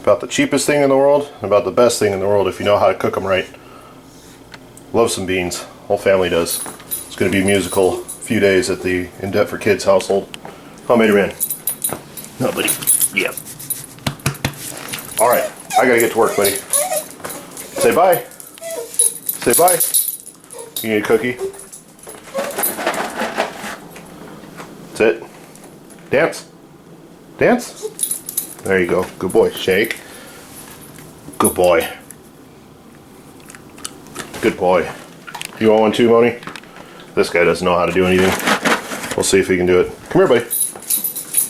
about the cheapest thing in the world, and about the best thing in the world if you know how to cook them right. Love some beans. Whole family does. It's going to be musical a few days at the In Debt for Kids household. Oh, Mater Man. No, buddy. Yeah. Alright, I gotta get to work, buddy. Say bye. Say bye. You need a cookie? That's it. Dance. Dance. There you go. Good boy. Shake. Good boy. Good boy. You want one too, Moni? This guy doesn't know how to do anything. We'll see if he can do it. Come here, buddy.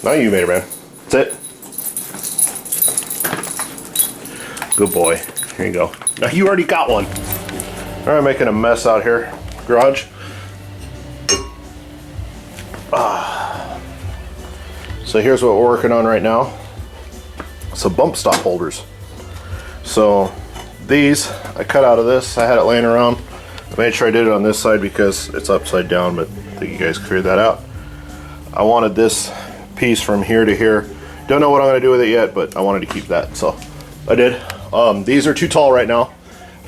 Not you, Mater Man. That's it. Good boy. Here you go. Now you already got one. Alright, making a mess out here. Garage. So here's what we're working on right now. Some bump stop holders. So these I cut out of this. I had it laying around. I made sure I did it on this side because it's upside down, but I think you guys figured that out. I wanted this piece from here to here. Don't know what I'm going to do with it yet, but I wanted to keep that, so I did. These are too tall right now.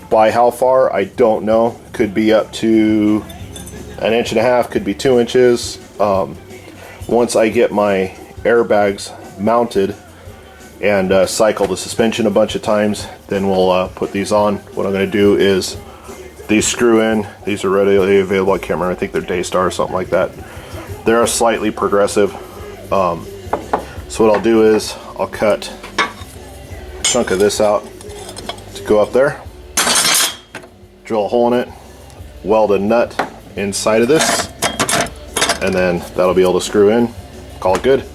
By how far, I don't know. Could be up to 1.5 inches, could be 2 inches. Once I get my airbags mounted and cycle the suspension a bunch of times, then we'll put these on. What I'm going to do is these screw in. These are readily available. I can't remember. I think they're Daystar or something like that. They're slightly progressive. So what I'll do is I'll cut a chunk of this out to go up there, drill a hole in it, weld a nut inside of this, and then that'll be able to screw in. Call it good.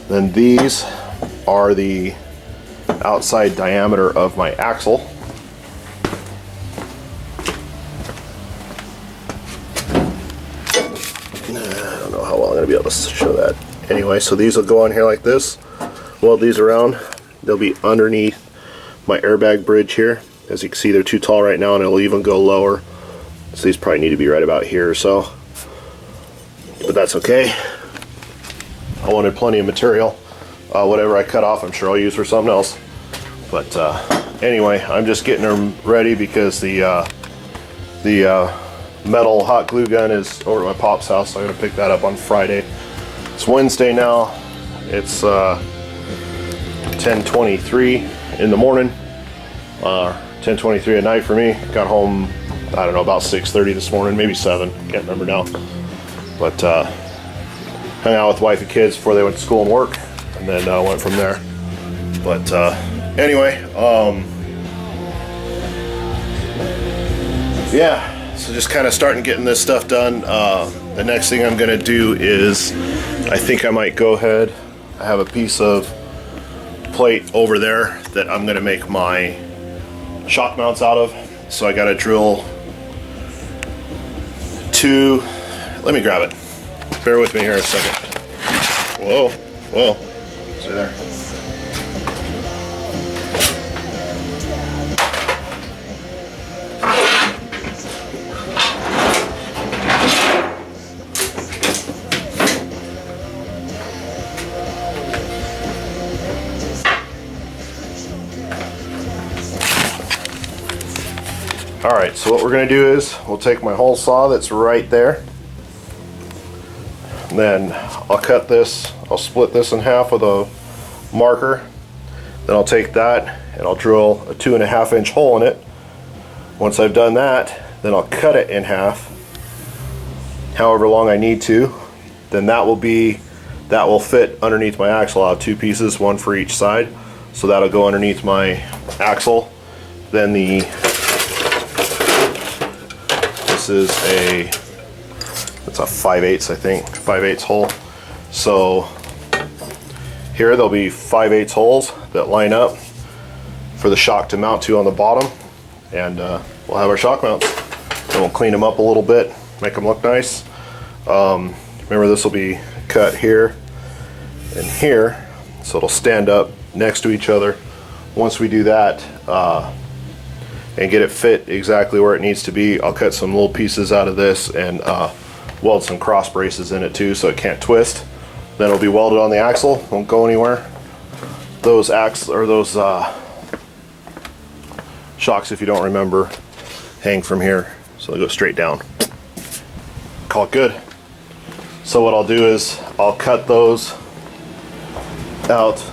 Then these are the outside diameter of my axle. I don't know how well I'm going to be able to show that. Anyway, so these will go on here like this. Weld these around. They'll be underneath my airbag bridge here. As you can see, they're too tall right now, and it'll even go lower. So these probably need to be right about here or so. But that's okay. I wanted plenty of material. Whatever I cut off, I'm sure I'll use for something else. But anyway, I'm just getting them ready because the metal hot glue gun is over at my pop's house, so I'm gonna pick that up on Friday. It's Wednesday now. It's 10:23 in the morning. 10:23 at night for me. Got home, I don't know, about 6:30 this morning, maybe 7. Can't remember now. But hung out with wife and kids before they went to school and work, and then went from there. But anyway, yeah. So just kind of starting getting this stuff done. The next thing I'm gonna do is, I think I might go ahead. I have a piece of plate over there that I'm gonna make my shock mounts out of. So I gotta drill two. Let me grab it. Bear with me here a second. Whoa, whoa. Stay there. Alright, so what we're going to do is we'll take my hole saw that's right there, and then I'll cut this, I'll split this in half with a marker, then I'll take that and I'll drill a 2.5 inch hole in it. Once I've done that, then I'll cut it in half however long I need to. Then that will fit underneath my axle. I'll have 2 pieces, one for each side, so that'll go underneath my axle. Then this is it's a 5/8, I think, 5/8 hole. So here there'll be 5/8 holes that line up for the shock to mount to on the bottom, and we'll have our shock mounts. And we'll clean them up a little bit, make them look nice. Remember, this will be cut here and here, so it'll stand up next to each other. Once we do that and get it fit exactly where it needs to be, I'll cut some little pieces out of this and weld some cross braces in it too so it can't twist. Then it'll be welded on the axle, won't go anywhere. those shocks, if you don't remember, hang from here, so they go straight down. Call it good. So what I'll do is I'll cut those out.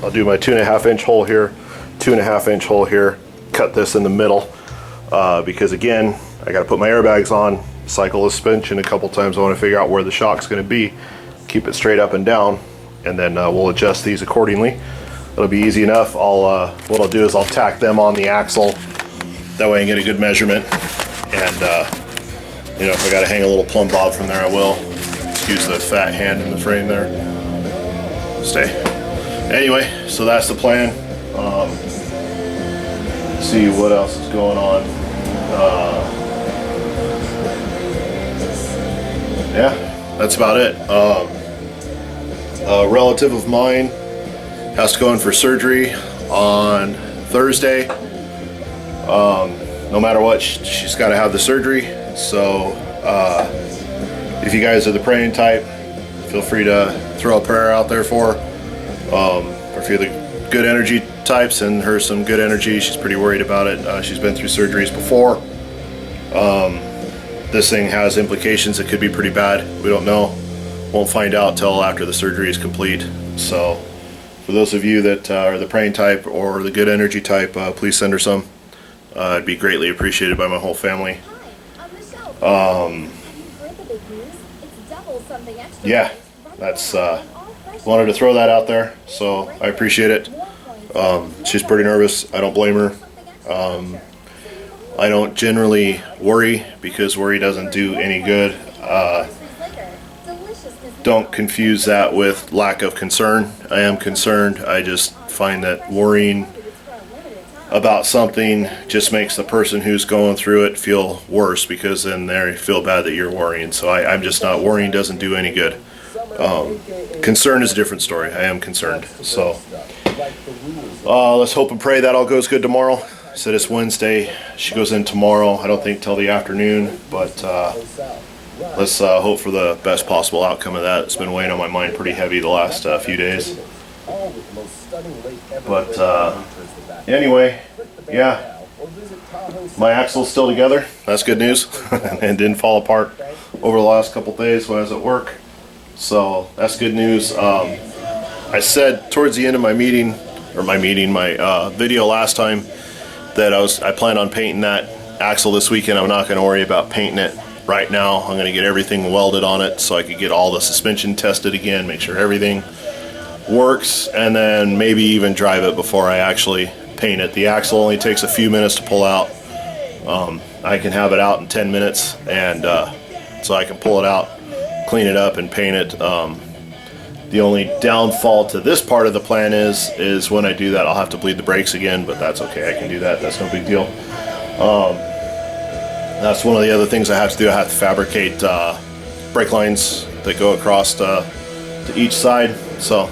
I'll do my 2.5 inch hole here, 2.5 inch hole here, cut this in the middle, because again, I got to put my airbags on, cycle the suspension a couple times. I want to figure out where the shock's going to be, keep it straight up and down, and then we'll adjust these accordingly. It'll be easy enough. What I'll do is I'll tack them on the axle. That way I can get a good measurement, and you know, if I got to hang a little plumb bob from there, I will. Excuse the fat hand in the frame there. Stay. Anyway, so that's the plan. See what else is going on. Yeah, that's about it. A relative of mine has to go in for surgery on Thursday. No matter what, she's got to have the surgery. So if you guys are the praying type, feel free to throw a prayer out there for her. Or if you're the good energy type, send her some good energy. She's pretty worried about it. She's been through surgeries before. This thing has implications that could be pretty bad. We don't know. Won't find out till after the surgery is complete. So for those of you that are the praying type or the good energy type, please send her some. It'd be greatly appreciated by my whole family. Yeah, that's wanted to throw that out there, so I appreciate it. She's pretty nervous. I don't blame her. I don't generally worry, because worry doesn't do any good. Don't confuse that with lack of concern. I am concerned. I just find that worrying about something just makes the person who's going through it feel worse, because then they feel bad that you're worrying. So I'm just not. Worrying doesn't do any good. Concern is a different story. I am concerned. So let's hope and pray that all goes good tomorrow. Said it's Wednesday. She goes in tomorrow. I don't think till the afternoon, but let's hope for the best possible outcome of that. It's been weighing on my mind pretty heavy the last few days. But anyway, yeah, my axle's still together. That's good news. And didn't fall apart over the last couple days when I was at work. So that's good news. I said towards the end of my video last time that I plan on painting that axle this weekend. I'm not going to worry about painting it right now. I'm going to get everything welded on it so I could get all the suspension tested again, make sure everything works, and then maybe even drive it before I actually paint it. The axle only takes a few minutes to pull out. I can have it out in 10 minutes, and so I can pull it out, clean it up, and paint it. The only downfall to this part of the plan is when I do that, I'll have to bleed the brakes again, but that's okay. I can do that. That's no big deal. That's one of the other things I have to do. I have to fabricate brake lines that go across to each side, so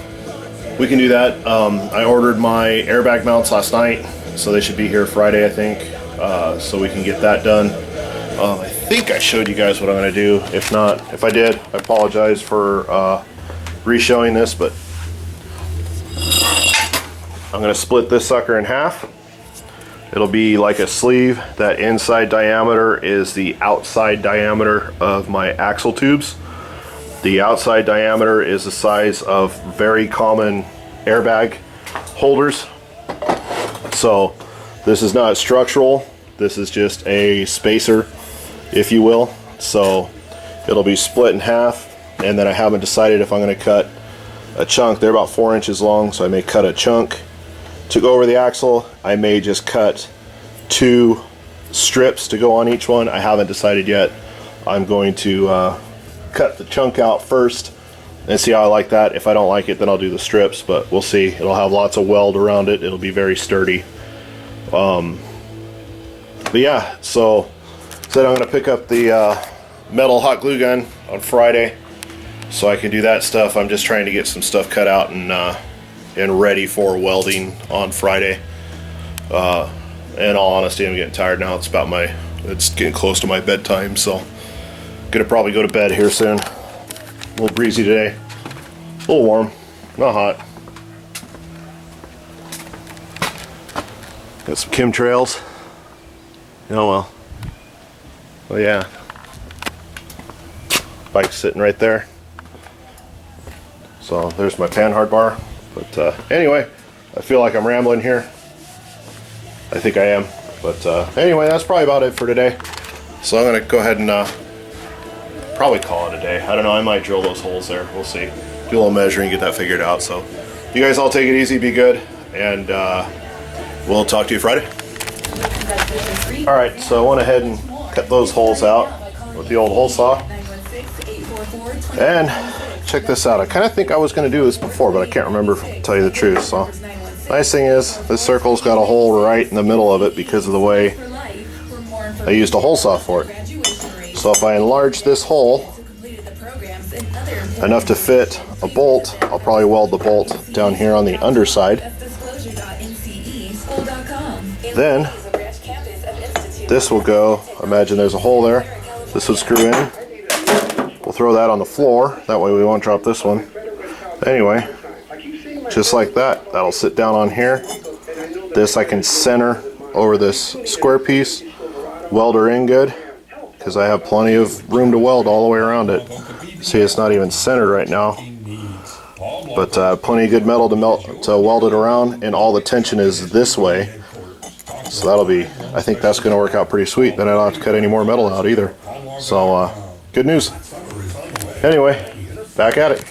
we can do that. I ordered my airbag mounts last night, so they should be here Friday, I think, so we can get that done. I think I showed you guys what I'm going to do. If not, if I did, I apologize for re-showing this, but I'm going to split this sucker in half. It'll be like a sleeve. That inside diameter is the outside diameter of my axle tubes. The outside diameter is the size of very common airbag holders. So this is not structural. This is just a spacer, if you will. So it'll be split in half, and then I haven't decided if I'm going to cut a chunk. They're about 4 inches long, so I may cut a chunk to go over the axle. I may just cut 2 strips to go on each one. I haven't decided yet. I'm going to cut the chunk out first and see how I like that. If I don't like it, then I'll do the strips, but we'll see. It'll have lots of weld around it. It'll be very sturdy. But yeah, so said I'm going to pick up the metal hot glue gun on Friday so I can do that stuff. I'm just trying to get some stuff cut out and ready for welding on Friday. In all honesty, I'm getting tired now. It's getting close to my bedtime, so gonna probably go to bed here soon. A little breezy today, a little warm, not hot. Got some chemtrails. Oh well. Well, yeah. Bike's sitting right there. So there's my Panhard bar. But anyway, I feel like I'm rambling here. I think I am. But anyway, that's probably about it for today. So I'm going to go ahead and probably call it a day. I don't know, I might drill those holes there. We'll see. Do a little measuring, get that figured out. So you guys all take it easy, be good, and we'll talk to you Friday. Alright, so I went ahead and cut those holes out with the old hole saw. And check this out. I kind of think I was going to do this before, but I can't remember, to tell you the truth. So nice thing is, this circle's got a hole right in the middle of it because of the way I used a hole saw for it. So if I enlarge this hole enough to fit a bolt, I'll probably weld the bolt down here on the underside. Then this will go, imagine there's a hole there, this would screw in. We'll throw that on the floor, that way we won't drop this one. Anyway, just like that, that'll sit down on here. This I can center over this square piece, weld her in good, because I have plenty of room to weld all the way around it. See, it's not even centered right now, but plenty of good metal to weld it around, and all the tension is this way. So that'll be, I think that's going to work out pretty sweet. Then I don't have to cut any more metal out either. So good news. Anyway, back at it.